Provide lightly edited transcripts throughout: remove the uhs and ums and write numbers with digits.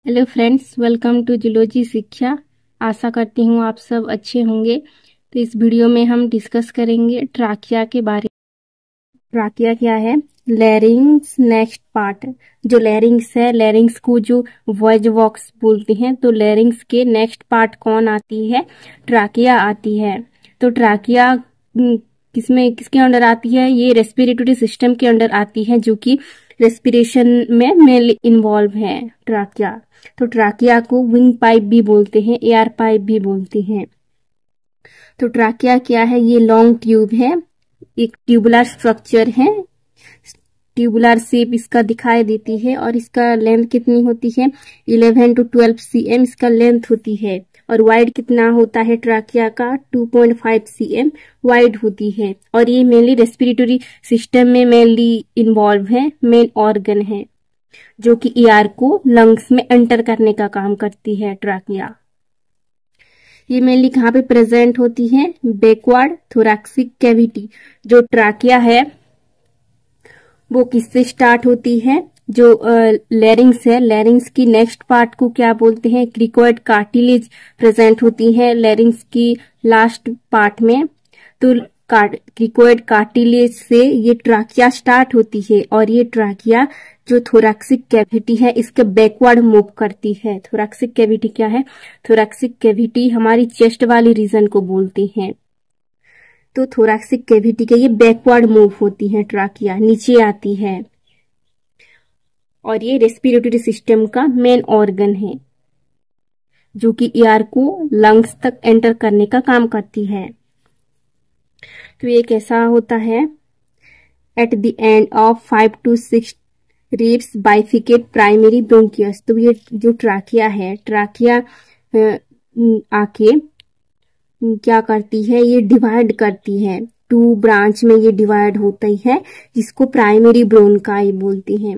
Hello friends, welcome to zoology शिक्षा। आशा करती हूँ आप सब अच्छे होंगे। तो इस वीडियो में हम डिस्कस करेंगे ट्राकिया के बारे में। ट्राकिया क्या है? लैरिंग्स नेक्स्ट पार्ट। जो लैरिंग्स है, लैरिंग्स को जो वॉइस बॉक्स बोलते हैं, तो लैरिंग्स के नेक्स्ट पार्ट कौन आती है? ट्राकिया आती है। तो ट्राकिया किसमें किसके अंडर आती है? ये रेस्पिरेटरी सिस्टम के अंडर आती है, जो कि रेस्पिरेशन में मेनली इन्वॉल्व है ट्राकिया। तो ट्राकिया को विंग पाइप भी बोलते हैं, एयर पाइप भी बोलते हैं। तो ट्राकिया क्या है? ये लॉन्ग ट्यूब है, एक ट्यूबुलर स्ट्रक्चर है। ट्यूबुलर शेप इसका दिखाई देती है और इसका लेंथ कितनी होती है? 11 to 12 cm इसका लेंथ होती है। और वाइड कितना होता है ट्राकिया का? 2.5 cm वाइड होती है। और ये मेनली रेस्पिरेटरी सिस्टम में मेनली इन्वॉल्व है, मेन ऑर्गन है, जो कि एयर को लंग्स में एंटर करने का काम करती है ट्राकिया। ये मेनली कहाँ पे प्रेजेंट होती है? Backward thoracic cavity. जो ट्राकिया है वो किससे स्टार्ट होती है? जो लैरिंग्स है, लैरिंग्स की नेक्स्ट पार्ट को क्या बोलते हैं? क्रिकोइड कार्टिलेज प्रेजेंट होती है लैरिंग्स की लास्ट पार्ट में। तो क्रिकोइड कार्टिलेज से ये ट्राकिया स्टार्ट होती है और ये ट्राकिया जो थोरैक्सिक कैविटी है इसके बैकवर्ड मूव करती है। थोरैक्सिक कैविटी क्या है? थोरैक्सिक कैविटी हमारी चेस्ट वाली रीजन को बोलते हैं। तो थोरैक्सिक कैविटी के ये बैकवर्ड मूव होती है, ट्राकिया नीचे आती है। और ये रेस्पिरेटरी सिस्टम का मेन ऑर्गन है, जो कि एयर को लंग्स तक एंटर करने का काम करती है। तो ये कैसा होता है? At the end of 5 to 6 ribs बाइफिकेट primary bronchus. तो ये जो ट्राकिया है, ट्राकिया आके क्या करती है? ये डिवाइड करती है, 2 ब्रांच में ये डिवाइड होती है, जिसको प्राइमरी ब्रोंकाई बोलती हैं।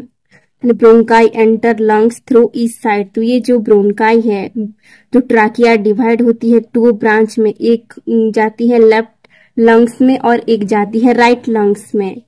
Bronchi enter lungs through east side. तो ये जो ब्रोंकाई है, जो ट्राकिया डिवाइड होती है 2 ब्रांच में, एक जाती है लेफ्ट लंग्स में और एक जाती है राइट लंग्स में।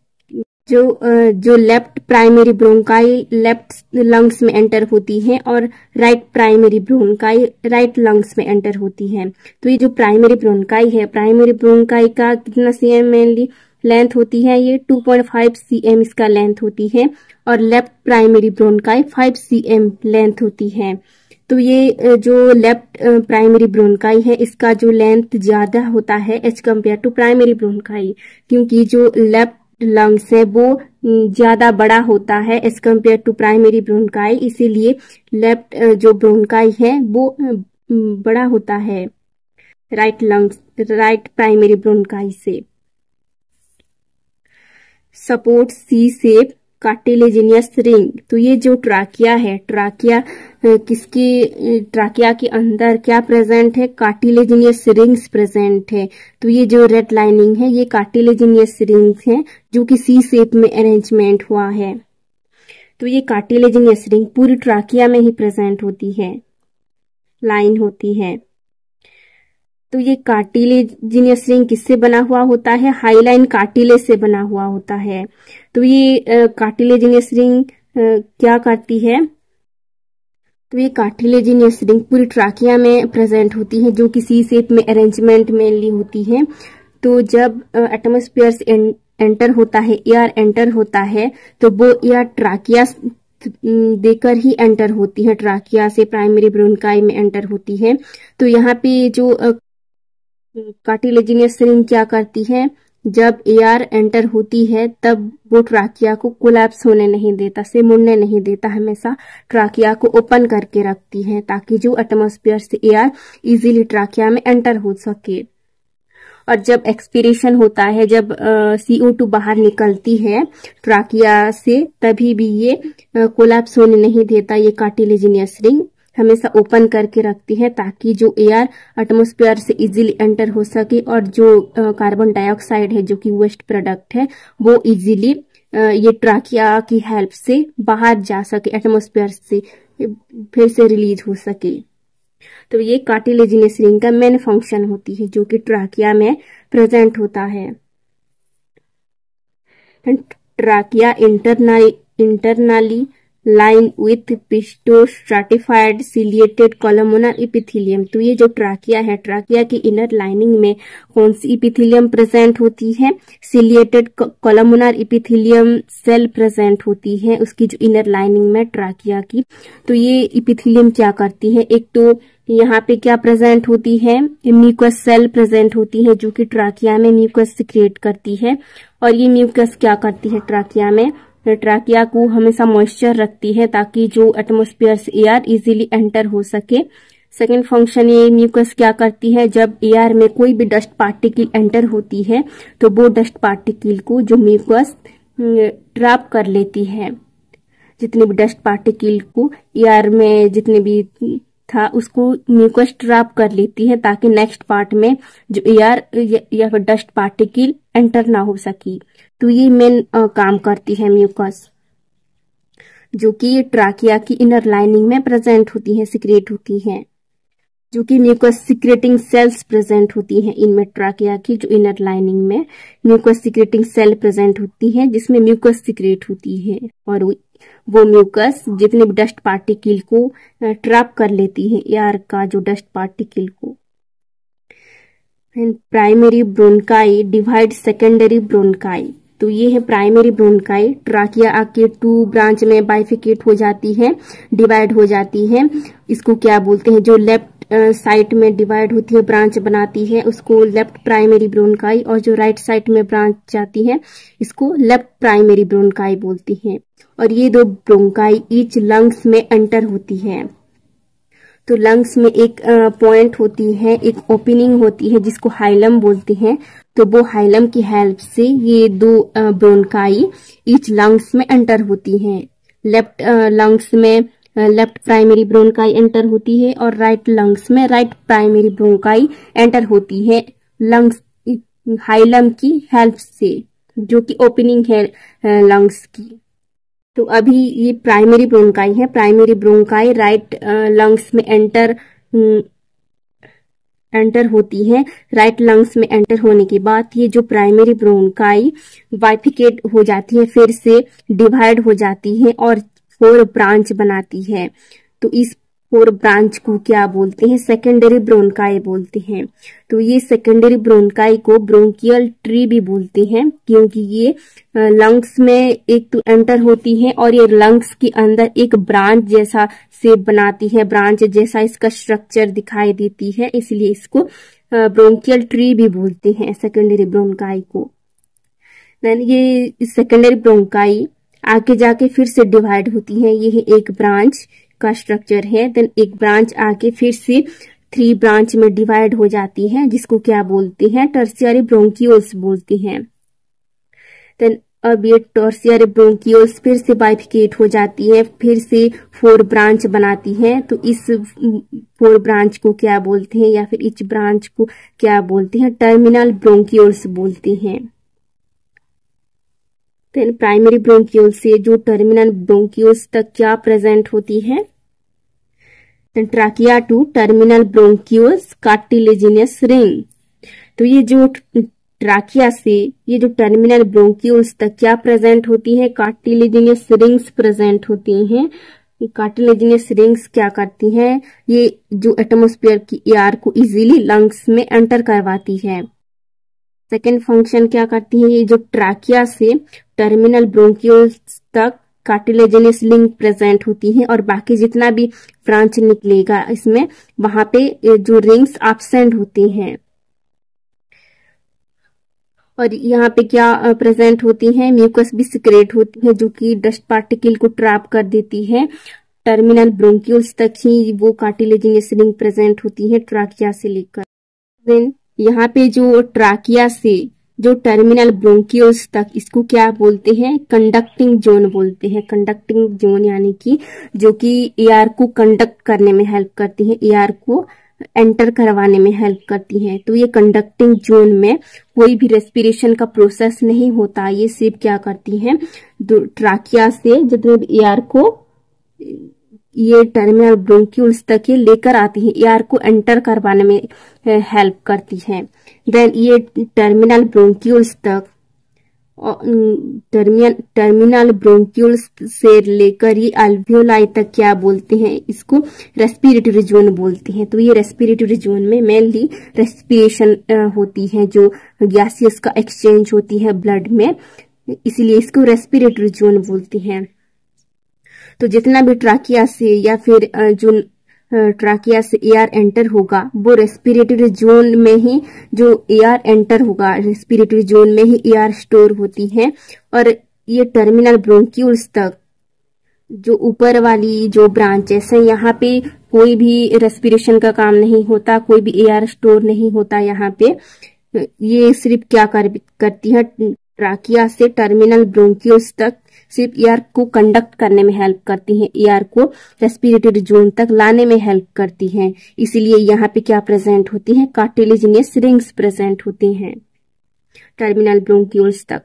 जो left primary bronchi left lungs में एंटर होती है और right primary bronchi right lungs में एंटर होती है। तो ये जो प्राइमरी ब्रोंकाई है, प्राइमरी ब्रोंकाई का कितना सीएम मेनली लेंथ होती है? ये 2.5 cm इसका लेंथ होती है। और left primary bronchi 5 cm length होती है। तो ये जो लेफ्ट प्राइमरी ब्रोंकाई है इसका जो लेंथ ज्यादा होता है as compared to primary bronchi, क्योंकि जो लेफ्ट लंग्स है वो ज्यादा बड़ा होता है as compared to primary bronchi, इसीलिए लेफ्ट जो ब्रोंकाई है वो बड़ा होता है right lungs, right primary bronchi से। Support C shape cartilaginous ring. तो ये जो ट्राकिया है, ट्राकिया ट्राकिया के अंदर क्या प्रेजेंट है? कार्टिलेजिनियस रिंग्स प्रेजेंट है। तो ये जो रेड लाइनिंग है ये कार्टिलेजिनियस रिंग्स है, जो कि सी शेप में अरेंजमेंट हुआ है। तो ये कार्टिलेजिनियस रिंग पूरी ट्राकिया में ही प्रेजेंट होती है, लाइन होती है। तो ये कार्टिलेजिनियस रिंग किससे बना हुआ होता है? हाईलाइन कार्टिलेज से बना हुआ होता है। तो ये कार्टिलेजिनियस रिंग क्या करती है? तो ये कार्टिलेजिनियस रिंग पूरी ट्राकिया में प्रेजेंट होती है, जो कि सी शेप में अरेंजमेंट मेनली होती है। तो जब एटमॉस्फेयर से एंटर होता है, एयर एंटर होता है, तो वो एयर ट्राकिया देकर ही एंटर होती है, ट्राकिया से प्राइमरी ब्रोंकाई में एंटर होती है। तो यहाँ पे जो कार्टिलेजिनियस रिंग क्या करती है? जब एयर एंटर होती है तब वो ट्राकिया को कोलैप्स होने नहीं देता, से मुड़ने नहीं देता, हमेशा ट्राकिया को ओपन करके रखती है, ताकि जो एटमॉस्फेयर से एयर इजीली ट्राकिया में एंटर हो सके। और जब एक्सपीरेशन होता है, जब CO2 बाहर निकलती है ट्राकिया से, तभी भी ये कोलैप्स होने नहीं देता। ये कार्टिलेजिनियस रिंग हमेशा ओपन करके रखती है, ताकि जो एयर एटमॉस्फेयर से इजीली एंटर हो सके और जो कार्बन डाइऑक्साइड है, जो कि वेस्ट प्रोडक्ट है, वो इजीली ये ट्राकिया की हेल्प से बाहर जा सके, एटमॉस्फेयर से फिर से रिलीज हो सके। तो ये कार्टिलेजिनियस रिंग का मेन फंक्शन होती है, जो कि ट्राकिया में प्रेजेंट होता है। Trachea internally line with pseudostratified ciliated columnar epithelium. तो ये जो ट्राकिया है, ट्राकिया की इनर लाइनिंग में कौन सी इपिथेलियम प्रेजेंट होती है? Ciliated columnar epithelium cell present होती है उसकी जो इनर लाइनिंग में ट्राकिया की। तो ये इपिथेलियम क्या करती है? एक तो यहाँ पे क्या प्रेजेंट होती है? म्यूकस सेल प्रेजेंट होती है जो कि ट्राकिया में म्यूकस सिक्रिएट करती है। और ये म्यूकस क्या करती है ट्राकिया में? ट्राकिया को हमेशा मॉइस्चर रखती है ताकि जो एटमॉस्फेयर से एयर इजीली एंटर हो सके। सेकेंड फंक्शन ये म्यूकस क्या करती है? जब एयर में कोई भी डस्ट पार्टिकल एंटर होती है तो वो डस्ट पार्टिकल को जो म्यूकस ट्रैप कर लेती है। जितने भी डस्ट पार्टिकल को एयर में जितने भी था उसको म्यूकस ट्रैप कर लेती है ताकि नेक्स्ट पार्ट में जो एयर या फिर डस्ट पार्टिकल एंटर ना हो सके। तो ये मेन काम करती है म्यूकस, जो कि ट्राकिया की इनर लाइनिंग में प्रेजेंट होती है, सिक्रेट होती है, जो कि म्यूकस सिक्रेटिंग सेल्स प्रेजेंट होती हैं इनमें। ट्राकिया की जो इनर लाइनिंग में म्यूकस सिक्रेटिंग सेल प्रेजेंट होती है जिसमें म्यूकस सिक्रेट होती है और वो म्यूकस जितने भी डस्ट पार्टिकल को ट्रैप कर लेती है, एयर का जो डस्ट पार्टिकल को। Primary bronchi divide secondary bronchi. तो ये है प्राइमरी ब्रोंकाई। ट्राकिया आके 2 ब्रांच में बाइफिकेट हो जाती है, डिवाइड हो जाती है। इसको क्या बोलते हैं? जो लेफ्ट साइड में डिवाइड होती है, ब्रांच बनाती है, उसको लेफ्ट प्राइमरी ब्रोंकाई, और जो राइट साइड में ब्रांच जाती है इसको लेफ्ट प्राइमरी ब्रोंकाई बोलती है। और ये 2 ब्रोंकाई ईच लंग्स में एंटर होती है। तो लंग्स में एक पॉइंट होती है, एक ओपनिंग होती है जिसको हाइलम बोलते हैं। तो वो हाइलम की हेल्प से ये 2 ब्रोंकाई ईच लंग्स में एंटर होती हैं। लेफ्ट लंग्स में लेफ्ट प्राइमरी ब्रोंकाई एंटर होती है और राइट लंग्स में राइट प्राइमरी ब्रोंकाई एंटर होती है लंग्स हाइलम की हेल्प से, जो कि ओपनिंग है लंग्स की। तो अभी ये प्राइमरी ब्रोंकाई है। प्राइमरी ब्रोंकाई राइट लंग्स में एंटर होती है। राइट लंग्स में एंटर होने के बाद ये जो प्राइमरी ब्रोंकाई बाइफिकेट हो जाती है, फिर से डिवाइड हो जाती है और 4 ब्रांच बनाती है। तो इस 4 ब्रांच को क्या बोलते हैं? सेकेंडरी ब्रोंकाई बोलते हैं। तो ये सेकेंडरी ब्रोंकाई को ब्रोंकियल ट्री भी बोलते हैं, क्योंकि ये लंग्स में एक तो एंटर होती है और ये लंग्स के अंदर एक ब्रांच जैसा शेप बनाती है, ब्रांच जैसा इसका स्ट्रक्चर दिखाई देती है, इसलिए इसको ब्रोंकियल ट्री भी बोलते हैं सेकेंडरी ब्रोंकाई को। देन ये सेकेंडरी ब्रोंकाई आगे जाके फिर से डिवाइड होती है। ये एक ब्रांच का स्ट्रक्चर है। देन एक ब्रांच आके फिर से 3 ब्रांच में डिवाइड हो जाती है, जिसको क्या बोलते हैं? टर्शियरी ब्रोंकियोल्स बोलते हैं। देन अब ये टर्शियरी ब्रोंकियोल्स फिर से बाइफिकेट हो जाती है, फिर से 4 ब्रांच बनाती है। तो इस 4 ब्रांच को क्या बोलते हैं, या फिर इस ब्रांच को क्या बोलते हैं? टर्मिनल ब्रोंकियोल्स बोलते हैं। देन प्राइमरी ब्रोंकियोल से जो टर्मिनल ब्रोंकियोल्स तक क्या प्रेजेंट होती है? Trachea to terminal bronchioles cartilaginous ring. तो ये जो ट्राकिया से ये जो टर्मिनल ब्रोंकियोल्स तक क्या प्रेजेंट होती है? कार्टिलेजिनस रिंग्स प्रेजेंट होती हैं। कार्टिलेजिनस रिंग्स क्या करती हैं? ये जो एटमॉस्फेयर की एयर को इजीली लंग्स में एंटर करवाती है। सेकेंड फंक्शन क्या करती है? ये जो ट्राकिया से टर्मिनल ब्रोंकियोल्स तक कार्टिलेजिनस रिंग प्रेजेंट होती है और बाकी जितना भी ब्रांच निकलेगा इसमें वहां पे जो रिंग्स एब्सेंट होती हैं। और यहाँ पे क्या प्रेजेंट होती है? म्यूकस भी सिक्रेट होती है जो कि डस्ट पार्टिकल को ट्रैप कर देती है। टर्मिनल ब्रोंकियोल्स तक ही वो कार्टिलेजिनस रिंग प्रेजेंट होती है ट्राकिया से लेकर। देन यहाँ पे जो ट्राकिया से जो टर्मिनल ब्रोंकियोल्स तक, इसको क्या बोलते हैं? कंडक्टिंग जोन बोलते हैं। कंडक्टिंग जोन यानी कि जो कि एयर को कंडक्ट करने में हेल्प करती है, एयर को एंटर करवाने में हेल्प करती है। तो ये कंडक्टिंग जोन में कोई भी रेस्पिरेशन का प्रोसेस नहीं होता। ये सिर्फ क्या करती है? ट्राकिया से जितने भी एयर को ये टर्मिनल ब्रोंकियोल्स तक ये लेकर आती है, एयर को एंटर करवाने में हेल्प करती है। देन ये टर्मिनल ब्रोंकियोल्स तक टर्मिनल ब्रोंक्यूल्स से लेकर ये अल्वियोलाई तक क्या बोलते हैं, इसको रेस्पिरेटरी जोन बोलते हैं। तो ये रेस्पिरेटरी जोन में मेनली रेस्पिरेशन होती है, जो गैसेस का एक्सचेंज होती है ब्लड में, इसलिए इसको रेस्पिरेटरी जोन बोलते हैं। तो जितना भी ट्राकिया से या फिर जो ट्राकिया से एयर एंटर होगा वो रेस्पिरेटरी जोन में ही, जो एयर एंटर होगा रेस्पिरेटरी जोन में ही एयर स्टोर होती है। और ये टर्मिनल ब्रोंक्यूल्स तक जो ऊपर वाली जो ब्रांचेस है, यहाँ पे कोई भी रेस्पिरेशन का काम नहीं होता, कोई भी एयर स्टोर नहीं होता यहाँ पे। ये सिर्फ क्या करती है, ट्राकिया से टर्मिनल ब्रोंक्यूल्स तक सिर्फ एयर को कंडक्ट करने में हेल्प करती है, एयर को रेस्पिरेटरी जोन तक लाने में हेल्प करती है। इसीलिए यहाँ पे क्या प्रेजेंट होती है, कार्टिलेजिनियस रिंग्स प्रेजेंट होती हैं टर्मिनल ब्रोंक्यूल्स तक।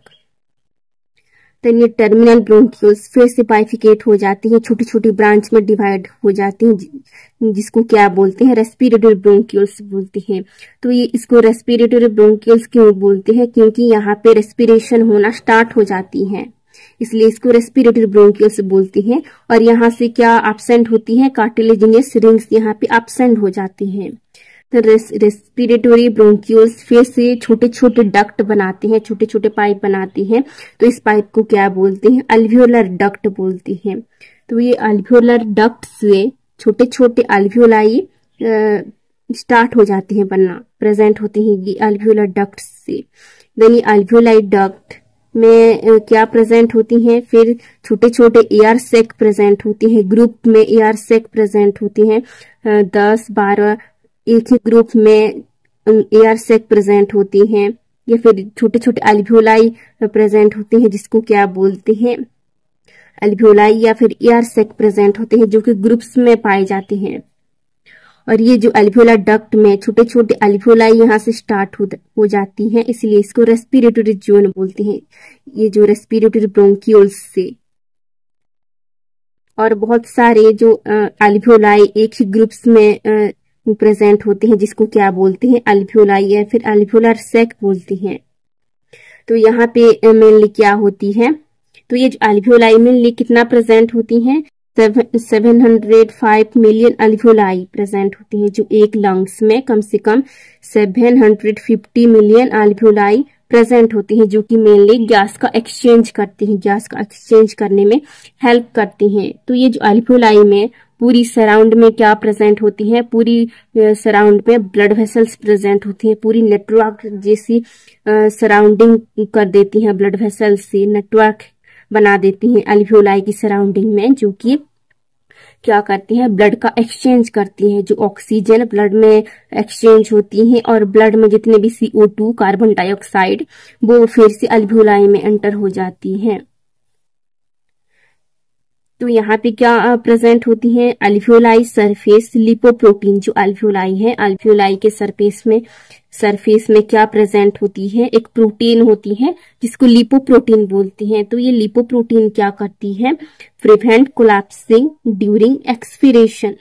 तो ये टर्मिनल ब्रोंक्यूल्स फिर से बाइफिकेट हो जाती है, छोटी छोटी ब्रांच में डिवाइड हो जाती हैं, जिसको क्या बोलते हैं, रेस्पिरेटरी ब्रोंक्यूल्स बोलते हैं। तो ये इसको रेस्पिरेटरी ब्रोंक्यूल्स क्यों बोलते हैं, क्योंकि यहाँ पे रेस्पिरेशन होना स्टार्ट हो जाती है, इसलिए इसको रेस्पिरेटरी ब्रोंक्यूल्स बोलते हैं। और यहाँ से क्या एब्सेंट होती है, कार्टिलेजिनियस रिंग्स यहाँ पे एब्सेंट हो जाती हैं। तो रेस्पिरेटरी ब्रोंक्यूल्स फिर से छोटे छोटे डक्ट बनाते हैं, छोटे छोटे पाइप बनाते हैं। तो इस पाइप को क्या बोलते हैं, अल्वियोलर डक्ट बोलते हैं। तो ये अल्वियोलर डक्ट से छोटे छोटे अल्वियोलाई स्टार्ट हो जाती हैं बनना, प्रेजेंट होती हैं ये अल्वियोलर डक्ट से। देन ये अल्वियोलाई डक्ट में क्या प्रेजेंट होती हैं, फिर छोटे छोटे एयर सेक प्रेजेंट होती हैं, ग्रुप में एयर सेक प्रेजेंट होती हैं, 10-12 एक ही ग्रुप में एयर सेक प्रेजेंट होती हैं, या फिर छोटे छोटे अल्वियोलाई प्रेजेंट होती हैं, जिसको क्या बोलते हैं, अल्वियोलाई या फिर एयर सेक प्रेजेंट होते हैं, जो कि ग्रुप्स में पाए जाते हैं। और ये जो अल्वियोलर डक्ट में छोटे छोटे अल्वियोलाई यहाँ से स्टार्ट हो जाती हैं, इसलिए इसको रेस्पिरेटरी जोन बोलते हैं, ये जो रेस्पिरेटरी ब्रोंक्यूल्स से। और बहुत सारे जो अल्वियोलाई एक ही ग्रुप्स में प्रेजेंट होते हैं, जिसको क्या बोलते हैं, अल्वियोलाई या फिर अल्वियोलर सेक बोलते हैं। तो यहाँ पे मेनली क्या होती है, तो ये जो अल्वियोलाई मेनली कितना प्रेजेंट होती हैं, 705 मिलियन अल्वियोलाई प्रेजेंट होती हैं, जो एक लंग्स में कम से कम 750 मिलियन अल्वियोलाई प्रेजेंट होती हैं, जो कि मेनली गैस का एक्सचेंज करती हैं, गैस का एक्सचेंज करने में हेल्प करती हैं। तो ये जो अल्वियोलाई में पूरी सराउंड में क्या प्रेजेंट होती है, पूरी सराउंड में ब्लड वेसल्स प्रेजेंट होती हैं, पूरी नेटवर्क जैसी सराउंडिंग कर देती हैं, ब्लड वेसल्स से नेटवर्क बना देती हैं अल्वियोलाई की सराउंडिंग में, जो कि क्या करती हैं, ब्लड का एक्सचेंज करती हैं, जो ऑक्सीजन ब्लड में एक्सचेंज होती है और ब्लड में जितने भी CO2 कार्बन डाइऑक्साइड वो फिर से अल्वियोलाई में एंटर हो जाती हैं। तो यहाँ पे क्या प्रेजेंट होती है, अल्वियोलाई सरफेस लिपोप्रोटीन, जो अल्वियोलाई है, अल्वियोलाई के सरफेस में क्या प्रेजेंट होती है, एक प्रोटीन होती है जिसको लिपोप्रोटीन बोलती हैं। तो ये लिपोप्रोटीन क्या करती है, प्रिवेंट कोलैप्सिंग ड्यूरिंग एक्सपीरेशन।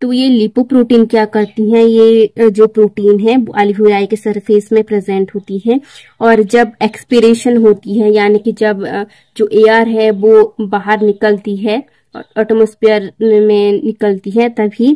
तो ये लिपोप्रोटीन क्या करती हैं, ये जो प्रोटीन है वो अल्वियोलाई के सरफेस में प्रेजेंट होती है, और जब एक्सपीरेशन होती है, यानी कि जब जो एयर है वो बाहर निकलती है, एटमॉस्फेयर में निकलती है, तभी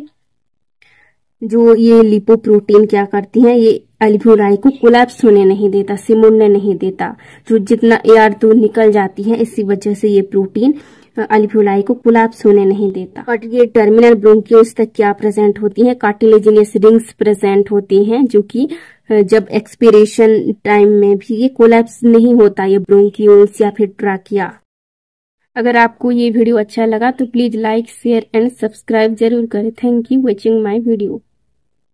जो ये लिपोप्रोटीन क्या करती हैं, ये अल्वियोलाई को कोलैप्स होने नहीं देता, सिमुड़ने नहीं देता। जो जितना एयर तो निकल जाती है, इसी वजह से ये प्रोटीन अल्वियोलाई को कोलैप्स होने नहीं देता। और ये टर्मिनल ब्रोंक्यूल्स तक क्या प्रेजेंट होती है, कार्टिलेजिनियस रिंग्स प्रेजेंट होती हैं, जो कि जब एक्सपीरेशन टाइम में भी ये कोलैप्स नहीं होता, ये ब्रोंक्यूल्स या फिर ट्राकिया। अगर आपको ये वीडियो अच्छा लगा तो please like, share and subscribe जरूर करें। Thank you watching my video.